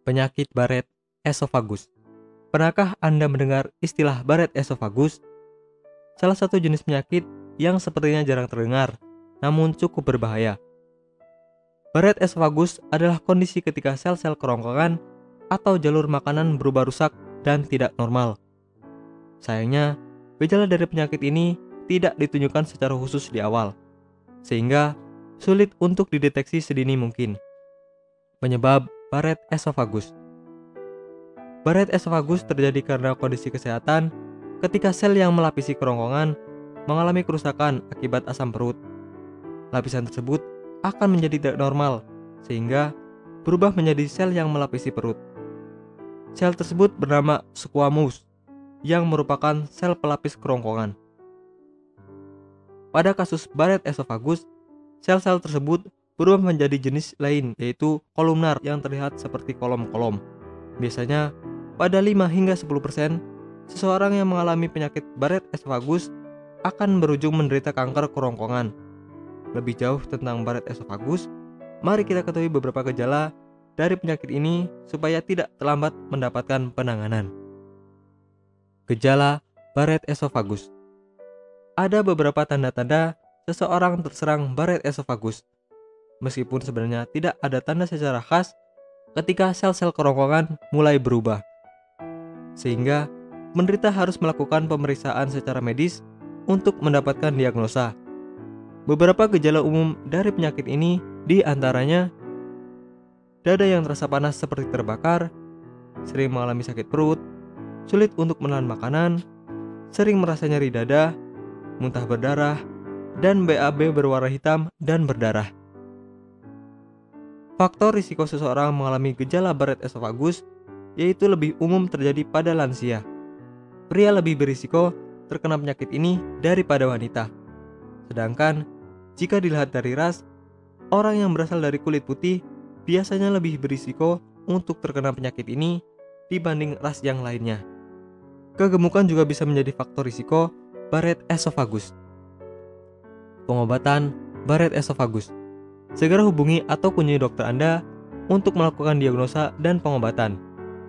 Penyakit Barrett esophagus. Pernahkah Anda mendengar istilah Barrett esophagus? Salah satu jenis penyakit yang sepertinya jarang terdengar, namun cukup berbahaya. Barrett esophagus adalah kondisi ketika sel-sel kerongkongan atau jalur makanan berubah rusak dan tidak normal. Sayangnya, gejala dari penyakit ini tidak ditunjukkan secara khusus di awal, sehingga sulit untuk dideteksi sedini mungkin. Penyebab Barrett esophagus. Barrett esophagus terjadi karena kondisi kesehatan ketika sel yang melapisi kerongkongan mengalami kerusakan akibat asam perut. Lapisan tersebut akan menjadi tidak normal, sehingga berubah menjadi sel yang melapisi perut. Sel tersebut bernama squamous, yang merupakan sel pelapis kerongkongan. Pada kasus Barrett esophagus, sel-sel tersebut berubah menjadi jenis lain, yaitu kolumnar yang terlihat seperti kolom-kolom. Biasanya, pada 5 hingga 10% seseorang yang mengalami penyakit Barrett esophagus akan berujung menderita kanker kerongkongan. Lebih jauh tentang Barrett esophagus, mari kita ketahui beberapa gejala dari penyakit ini supaya tidak terlambat mendapatkan penanganan. Gejala Barrett esophagus. Ada beberapa tanda-tanda seseorang terserang Barrett esophagus. Meskipun sebenarnya tidak ada tanda secara khas ketika sel-sel kerongkongan mulai berubah, sehingga penderita harus melakukan pemeriksaan secara medis untuk mendapatkan diagnosa. Beberapa gejala umum dari penyakit ini diantaranya dada yang terasa panas seperti terbakar, sering mengalami sakit perut, sulit untuk menelan makanan, sering merasa nyeri dada, muntah berdarah, dan BAB berwarna hitam dan berdarah. Faktor risiko seseorang mengalami gejala Barrett esophagus yaitu lebih umum terjadi pada lansia. Pria lebih berisiko terkena penyakit ini daripada wanita. Sedangkan jika dilihat dari ras, orang yang berasal dari kulit putih biasanya lebih berisiko untuk terkena penyakit ini dibanding ras yang lainnya. Kegemukan juga bisa menjadi faktor risiko Barrett esophagus. Pengobatan Barrett esophagus. Segera hubungi atau kunjungi dokter Anda untuk melakukan diagnosa dan pengobatan.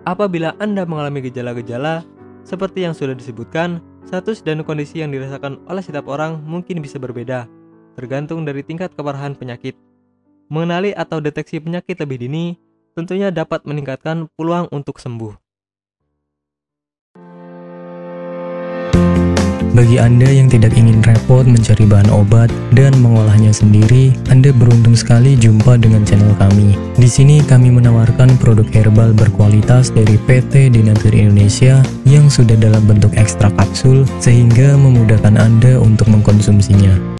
Apabila Anda mengalami gejala-gejala seperti yang sudah disebutkan, status dan kondisi yang dirasakan oleh setiap orang mungkin bisa berbeda, tergantung dari tingkat keparahan penyakit. Mengenali atau deteksi penyakit lebih dini tentunya dapat meningkatkan peluang untuk sembuh. Bagi Anda yang tidak ingin repot mencari bahan obat dan mengolahnya sendiri, Anda beruntung sekali jumpa dengan channel kami. Di sini kami menawarkan produk herbal berkualitas dari PT Denatur Indonesia yang sudah dalam bentuk ekstrak kapsul sehingga memudahkan Anda untuk mengkonsumsinya.